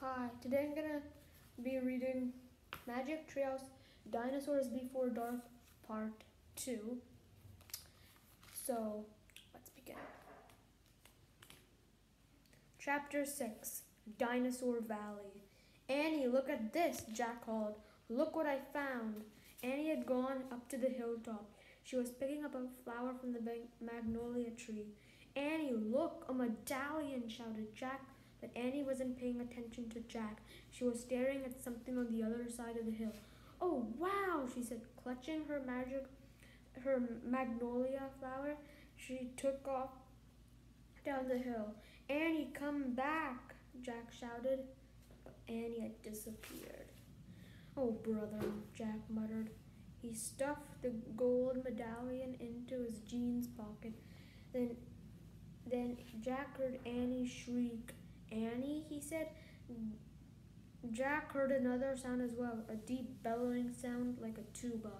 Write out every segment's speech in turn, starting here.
Hi, today I'm gonna be reading Magic Treehouse Dinosaurs Before Dark Part 2. So, let's begin. Chapter 6 Dinosaur Valley. Annie, look at this, Jack called. Look what I found. Annie had gone up to the hilltop. She was picking up a flower from the magnolia tree. Annie, look, a medallion, shouted Jack. But Annie wasn't paying attention to Jack. She was staring at something on the other side of the hill. Oh, wow, she said, clutching her magnolia flower. She took off down the hill. Annie, come back, Jack shouted. But Annie had disappeared. Oh, brother, Jack muttered. He stuffed the gold medallion into his jeans pocket. Then Jack heard Annie shriek. Annie, he said. Jack heard another sound as well, a deep bellowing sound like a tuba.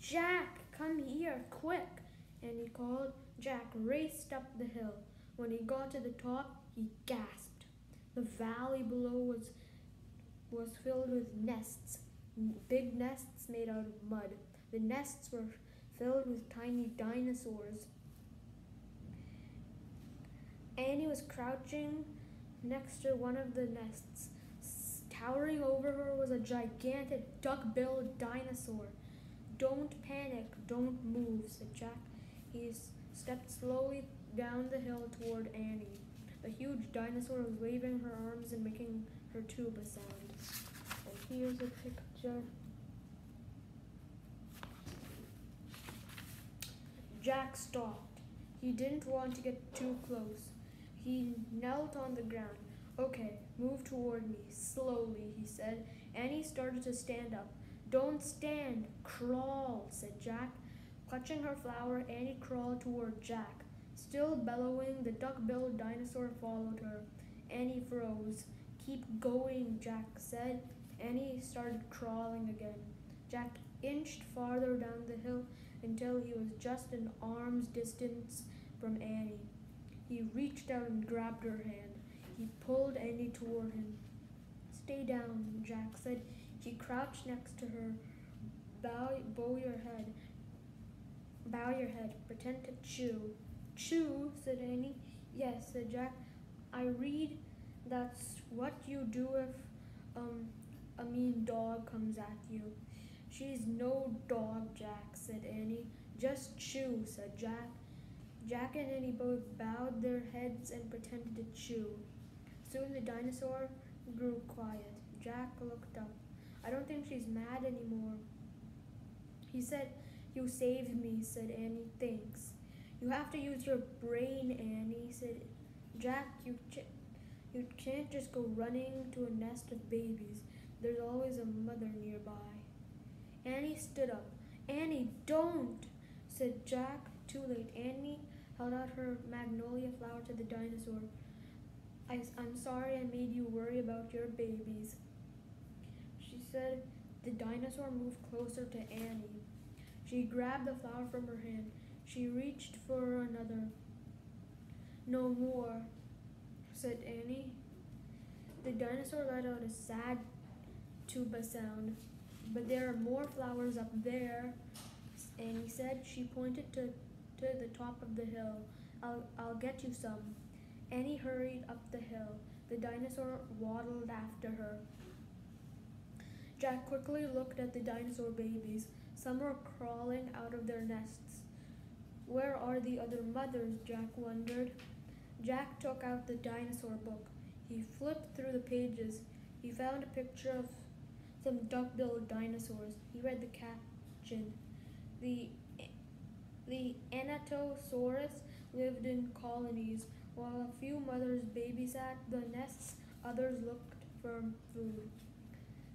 Jack, come here, quick, Annie called. Jack raced up the hill. When he got to the top, he gasped. The valley below was filled with nests, big nests made out of mud. The nests were filled with tiny dinosaurs. Annie was crouching next to one of the nests. Towering over her was a gigantic duck-billed dinosaur. Don't panic, don't move, said Jack. He stepped slowly down the hill toward Annie. The huge dinosaur was waving her arms and making her tuba sound. And here's a picture. Jack stopped. He didn't want to get too close. He knelt on the ground. Okay, move toward me, slowly, he said. Annie started to stand up. Don't stand, crawl, said Jack. Clutching her flower, Annie crawled toward Jack. Still bellowing, the duck-billed dinosaur followed her. Annie froze. Keep going, Jack said. Annie started crawling again. Jack inched farther down the hill until he was just an arm's distance from Annie. He reached out and grabbed her hand. He pulled Annie toward him. Stay down, Jack said. He crouched next to her. Bow your head. Bow your head. Pretend to chew. Chew, said Annie. Yes, said Jack. I read that's what you do if a mean dog comes at you. She's no dog, Jack, said Annie. Just chew, said Jack. Jack and Annie both bowed their heads and pretended to chew. Soon the dinosaur grew quiet. Jack looked up. I don't think she's mad anymore. He said, You saved me, said Annie. Thanks. You have to use your brain, Annie, said Jack. You can't just go running to a nest of babies. There's always a mother nearby. Annie stood up. Annie, don't, said Jack. Too late. Annie held out her magnolia flower to the dinosaur. I'm sorry I made you worry about your babies, she said. The dinosaur moved closer to Annie. She grabbed the flower from her hand. She reached for another. No more, said Annie. The dinosaur let out a sad tuba sound. But there are more flowers up there, Annie said. She pointed to the top of the hill. I'll get you some. Annie hurried up the hill. The dinosaur waddled after her. Jack quickly looked at the dinosaur babies. Some were crawling out of their nests. Where are the other mothers? Jack wondered. Jack took out the dinosaur book. He flipped through the pages. He found a picture of some duck-billed dinosaurs. He read the caption. The Dinosaurs lived in colonies. While a few mothers babysat the nests, others looked for food.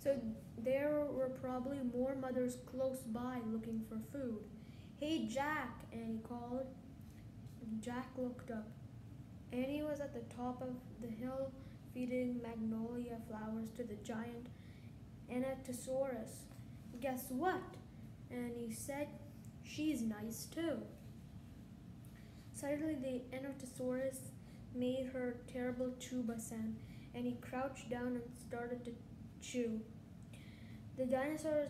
So there were probably more mothers close by looking for food. Hey, Jack, Annie called. Jack looked up. Annie was at the top of the hill feeding magnolia flowers to the giant Dinosaurs. Guess what? Annie said. She's nice too. Suddenly the Dinosaurs made her terrible tuba sound. and he crouched down and started to chew. The dinosaur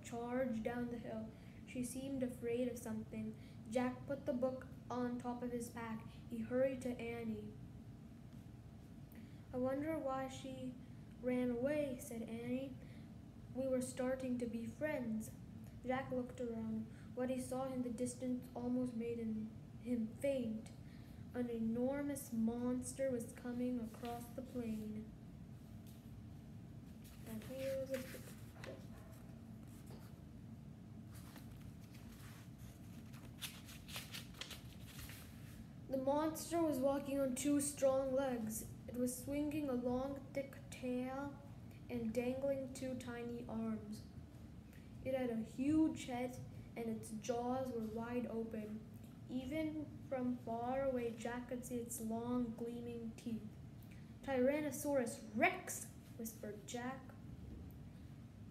charged down the hill. She seemed afraid of something. Jack put the book on top of his pack. He hurried to Annie. I wonder why she ran away, said Annie. We were starting to be friends. Jack looked around. What he saw in the distance almost made him faint. An enormous monster was coming across the plain. And here's a picture. The monster was walking on two strong legs. It was swinging a long, thick tail and dangling two tiny arms. It had a huge head and its jaws were wide open. Even from far away, Jack could see its long, gleaming teeth. Tyrannosaurus Rex, whispered Jack.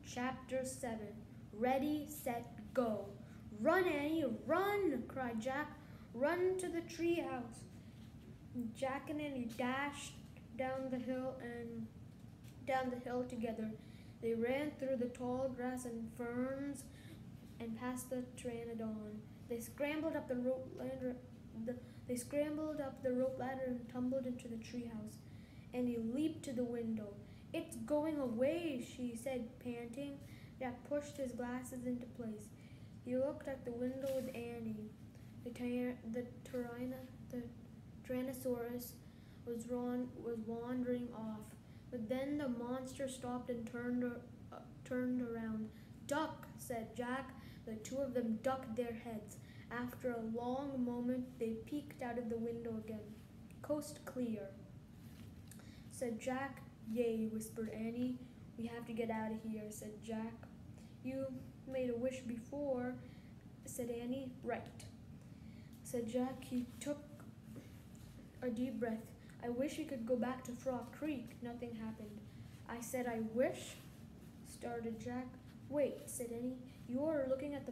Chapter 7. Ready, set, go. Run, Annie, run, cried Jack. Run to the treehouse. Jack and Annie dashed down the hill together. They ran through the tall grass and ferns and past the pteranodon. They scrambled up the rope ladder. And tumbled into the treehouse. Annie leaped to the window. It's going away, she said, panting. Jack pushed his glasses into place. He looked at the window with Annie. The Tyrannosaurus was wandering off, but then the monster stopped and turned around. Duck, said Jack. The two of them ducked their heads. After a long moment, they peeked out of the window again. Coast clear, said Jack. Yay, whispered Annie. We have to get out of here, said Jack. You made a wish before, said Annie. Right, said Jack. He took a deep breath. I wish we could go back to Frog Creek. Nothing happened. I said I wish, started Jack. Wait, said Annie. You're looking at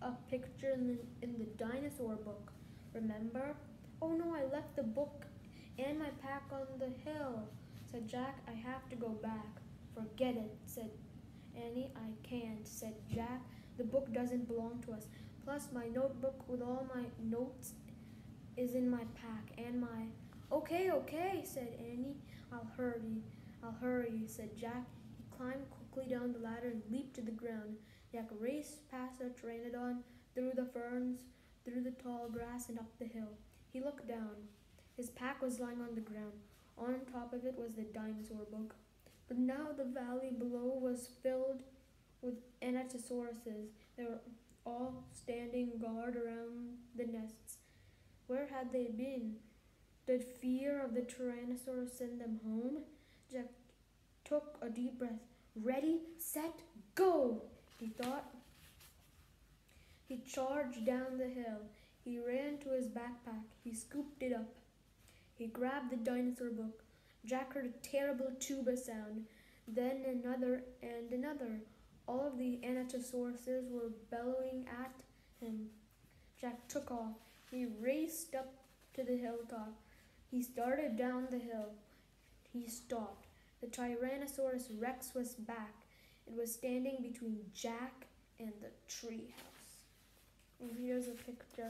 a picture in the dinosaur book, remember? Oh no, I left the book and my pack on the hill, said Jack. I have to go back. Forget it, said Annie. I can't, said Jack. The book doesn't belong to us. Plus my notebook with all my notes is in my pack and my... Okay, said Annie. I'll hurry, said Jack. He climbed quickly down the ladder and leaped to the ground. Jack raced past the pteranodon, through the ferns, through the tall grass, and up the hill. He looked down. His pack was lying on the ground. On top of it was the dinosaur book. But now the valley below was filled with anatosauruses. They were all standing guard around the nests. Where had they been? Did fear of the Tyrannosaurus send them home? Jack took a deep breath. Ready, set, go, he thought. He charged down the hill. He ran to his backpack. He scooped it up. He grabbed the dinosaur book. Jack heard a terrible tuba sound, then another and another. All of the anatosauruses were bellowing at him. Jack took off. He raced up to the hilltop. He started down the hill. He stopped. The Tyrannosaurus Rex was back. It was standing between Jack and the treehouse. And here's a picture.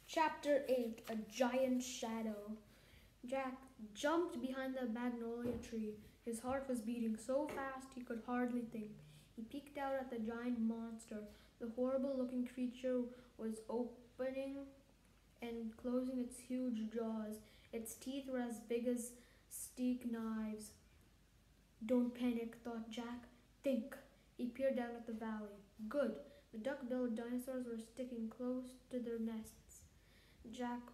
Chapter 8, A Giant Shadow. Jack jumped behind the magnolia tree. His heart was beating so fast he could hardly think. He peeked out at the giant monster. The horrible-looking creature was opening and closing its huge jaws. Its teeth were as big as steak knives. Don't panic, thought Jack. Think. He peered down at the valley. Good. The duck-billed dinosaurs were sticking close to their nests. Jack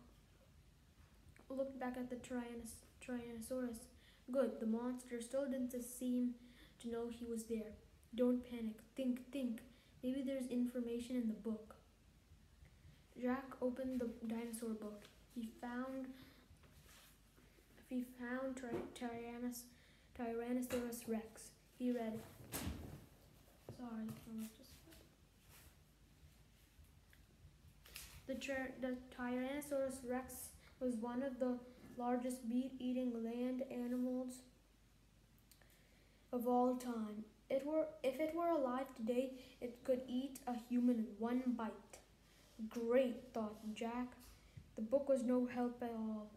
looked back at the Tyrannosaurus. Good. The monster still didn't seem to know he was there. Don't panic. Think. Maybe there's information in the book. Jack opened the dinosaur book. He found Tyrannosaurus Rex. He read. Sorry, I was just... The Tyrannosaurus rex was one of the largest meat-eating land animals of all time. If it were alive today, it could eat a human in one bite. Great, thought Jack. The book was no help at all.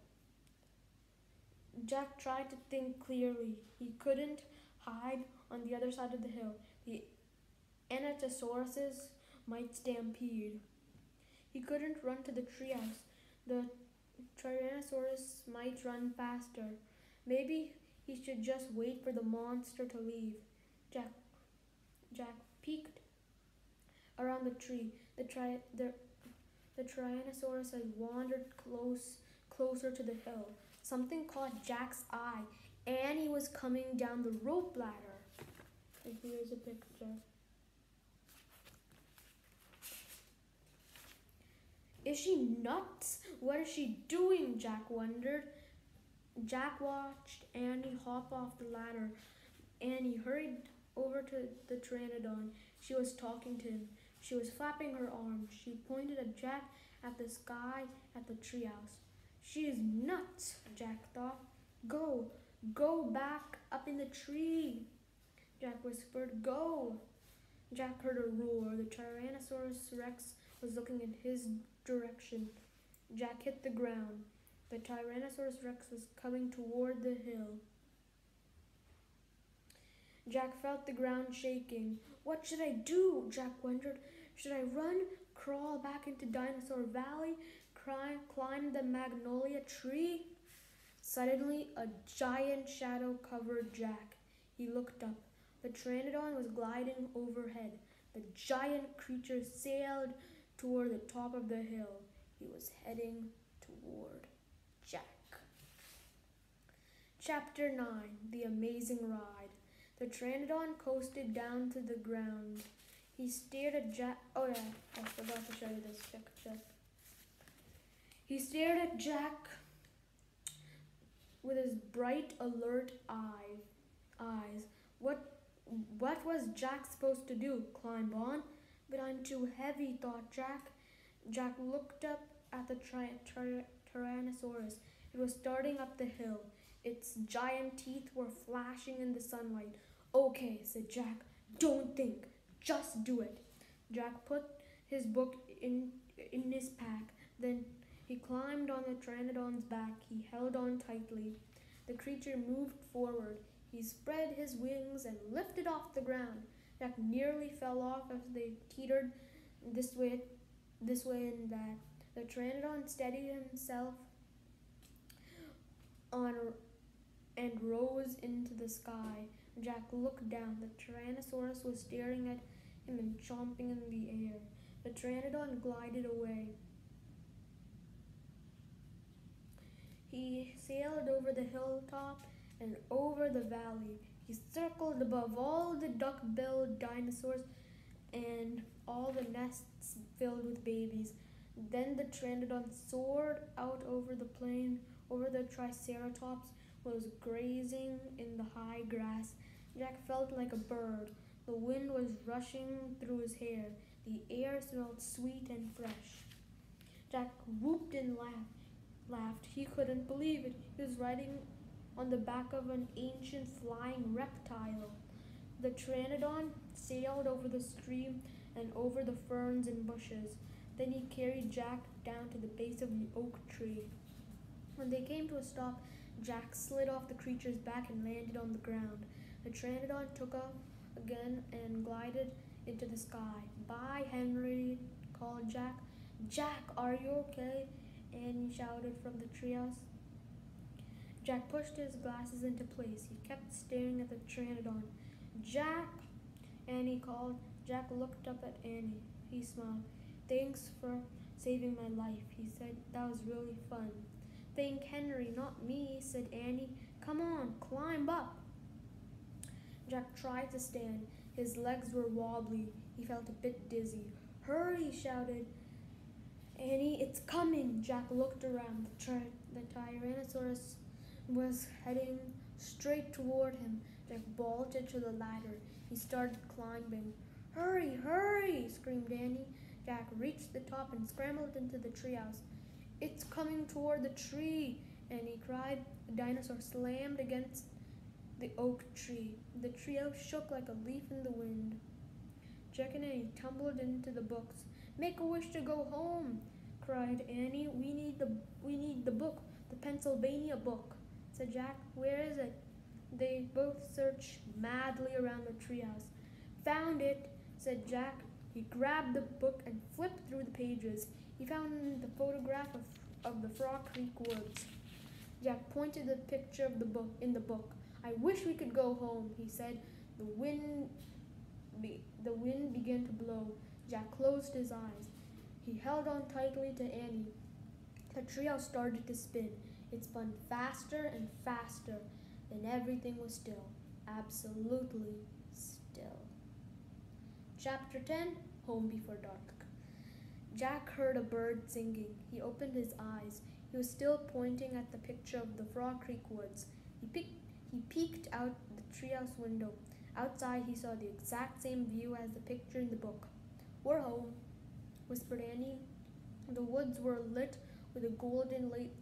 Jack tried to think clearly. He couldn't hide on the other side of the hill. The Anatosauruses might stampede. He couldn't run to the treehouse. The Tyrannosaurus might run faster. Maybe he should just wait for the monster to leave. Jack peeked around the tree. The Tyrannosaurus had wandered closer to the hill. Something caught Jack's eye. Annie was coming down the rope ladder. And here's a picture. Is she nuts? What is she doing? Jack wondered. Jack watched Annie hop off the ladder. Annie hurried over to the Pteranodon. She was talking to him. She was flapping her arms. She pointed at Jack, at the sky, at the treehouse. She is nuts, Jack thought. Go back up in the tree. Jack whispered, go. Jack heard a roar. The Tyrannosaurus Rex was looking in his direction. Jack hit the ground. The Tyrannosaurus Rex was coming toward the hill. Jack felt the ground shaking. What should I do? Jack wondered. Should I run, crawl back into Dinosaur Valley, climb the magnolia tree? Suddenly, a giant shadow covered Jack. He looked up. The Pteranodon was gliding overhead. The giant creature sailed toward the top of the hill. He was heading toward Jack. Chapter 9. The Amazing Ride. The Pteranodon coasted down to the ground. He stared at Jack. Oh yeah, I forgot to show you this picture. He stared at Jack with his bright, alert eyes. What was Jack supposed to do? Climb on? But I'm too heavy, thought Jack. Jack looked up at the Tyrannosaurus. It was starting up the hill. Its giant teeth were flashing in the sunlight. Okay, said Jack. Don't think. Just do it. Jack put his book in his pack. Then he climbed on the Pteranodon's back. He held on tightly. The creature moved forward. He spread his wings and lifted off the ground. Jack nearly fell off as they teetered this way and that. The Pteranodon steadied himself on and rose into the sky. Jack looked down. The Tyrannosaurus was staring at him and chomping in the air. The Pteranodon glided away. He sailed over the hilltop and over the valley. He circled above all the duck-billed dinosaurs and all the nests filled with babies. Then the Pteranodon soared out over the plain, over the Triceratops, was grazing in the high grass. Jack felt like a bird. The wind was rushing through his hair. The air smelled sweet and fresh. Jack whooped and laughed. He couldn't believe it. He was riding on the back of an ancient flying reptile. The Pteranodon sailed over the stream and over the ferns and bushes. Then he carried Jack down to the base of the oak tree. When they came to a stop, Jack slid off the creature's back and landed on the ground. The Pteranodon took off again and glided into the sky. Bye, Henry, called Jack. Jack, are you okay? Annie shouted from the treehouse. Jack pushed his glasses into place. He kept staring at the Pteranodon. Jack, Annie called. Jack looked up at Annie. He smiled. Thanks for saving my life, he said. That was really fun. Thank Henry, not me, said Annie. Come on, climb up. Jack tried to stand. His legs were wobbly. He felt a bit dizzy. Hurry, shouted Annie, it's coming. Jack looked around. The Tyrannosaurus was heading straight toward him. Jack bolted to the ladder. He started climbing. Hurry, hurry, screamed Annie. Jack reached the top and scrambled into the treehouse. It's coming toward the tree, Annie cried. The dinosaur slammed against the oak tree. The treehouse shook like a leaf in the wind. Jack and Annie tumbled into the books. Make a wish to go home, cried Annie. We need the book, the Pennsylvania book, said Jack. Where is it? They both searched madly around the treehouse. Found it, said Jack. He grabbed the book and flipped through the pages. He found the photograph of the Frog Creek woods. Jack pointed the picture of the book in the book. I wish we could go home, he said. The wind began to blow. Jack closed his eyes. He held on tightly to Annie. The treehouse started to spin. It spun faster and faster. Then everything was still. Absolutely still. Chapter 10, Home Before Dark. Jack heard a bird singing. He opened his eyes. He was still pointing at the picture of the Frog Creek woods. He peeked out the treehouse window. Outside, he saw the exact same view as the picture in the book. We're home, whispered Annie. The woods were lit with a golden late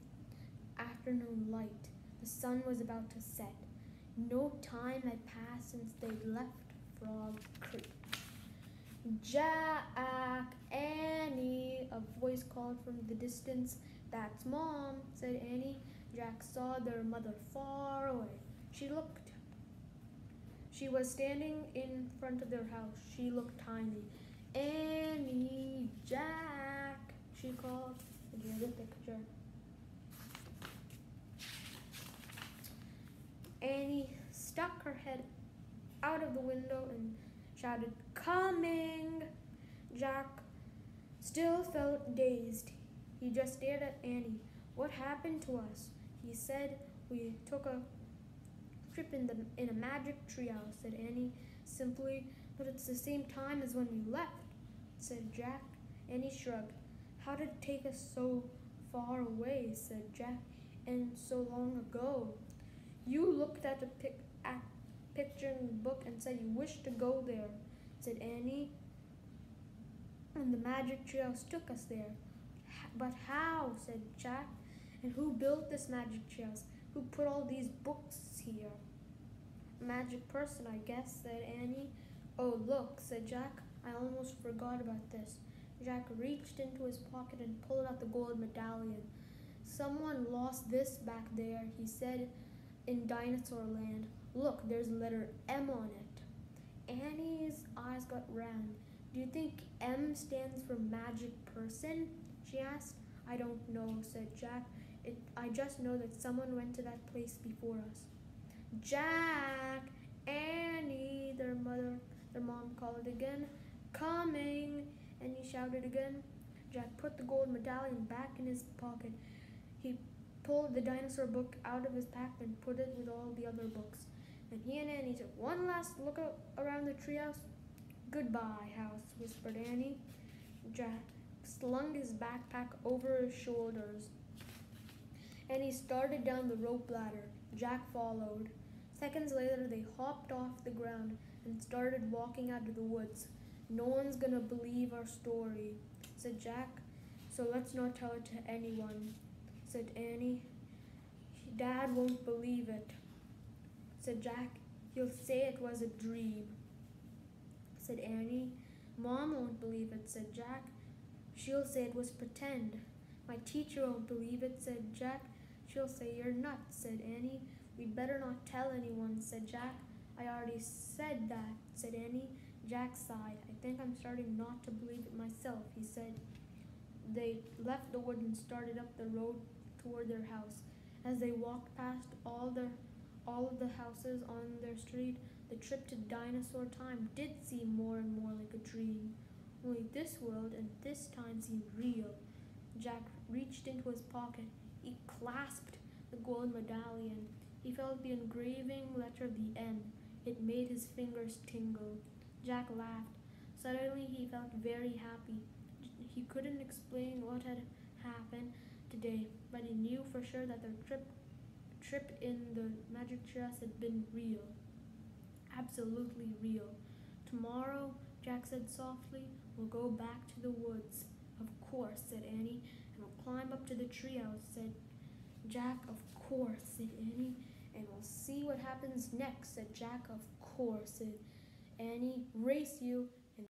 afternoon light. The sun was about to set. No time had passed since they'd left Frog Creek. Jack, Annie, a voice called from the distance. That's Mom, said Annie. Jack saw their mother far away. She was standing in front of their house. She looked tiny. Annie, Jack, she called. And here's a picture. Annie stuck her head out of the window and shouted, Coming! Jack still felt dazed. He just stared at Annie. What happened to us? He said, we took a trip in a magic treehouse, said Annie simply. But it's the same time as when we left, said Jack. Annie shrugged. How did it take us so far away, said Jack, and so long ago? You looked at the picture in the book and said you wished to go there, said Annie. And the magic treehouse took us there. But how, said Jack. And who built this magic treehouse? Who put all these books here? A magic person, I guess, said Annie. Oh, look, said Jack. I almost forgot about this. Jack reached into his pocket and pulled out the gold medallion. Someone lost this back there, he said, in Dinosaur Land. Look, there's the letter M on it. Annie's eyes got round. Do you think M stands for magic person? She asked. I don't know, said Jack. I just know that someone went to that place before us. Jack, Annie, their mom called again. Coming, Annie shouted again. Jack put the gold medallion back in his pocket. He pulled the dinosaur book out of his pack and put it with all the other books. And he and Annie took one last look around the treehouse. Goodbye, house, whispered Annie. Jack slung his backpack over his shoulders, and he started down the rope ladder. Jack followed. Seconds later, they hopped off the ground and started walking out of the woods. No one's gonna believe our story, said Jack, so let's not tell it to anyone, said Annie. Dad won't believe it, said Jack. He'll say it was a dream, said Annie. Mom won't believe it, said Jack. She'll say it was pretend. My teacher won't believe it, said Jack. She'll say you're nuts, said Annie. We'd better not tell anyone, said Jack. I already said that, said Annie. Jack sighed. I think I'm starting not to believe it myself, he said. They left the wood and started up the road toward their house. As they walked past all of the houses on their street, the trip to Dinosaur Time did seem more and more like a dream. Only this world and this time seemed real. Jack reached into his pocket. He clasped the gold medallion. He felt the engraving letter of the M. It made his fingers tingle. Jack laughed. Suddenly he felt very happy. He couldn't explain what had happened today, but he knew for sure that their trip in the magic treehouse had been real. Absolutely real. Tomorrow, Jack said softly, We'll go back to the woods. Of course, said Annie. And we'll climb up to the treehouse, said Jack. Of course, said Annie. And we'll see what happens next, said Jack. Of course, said Annie. Race you.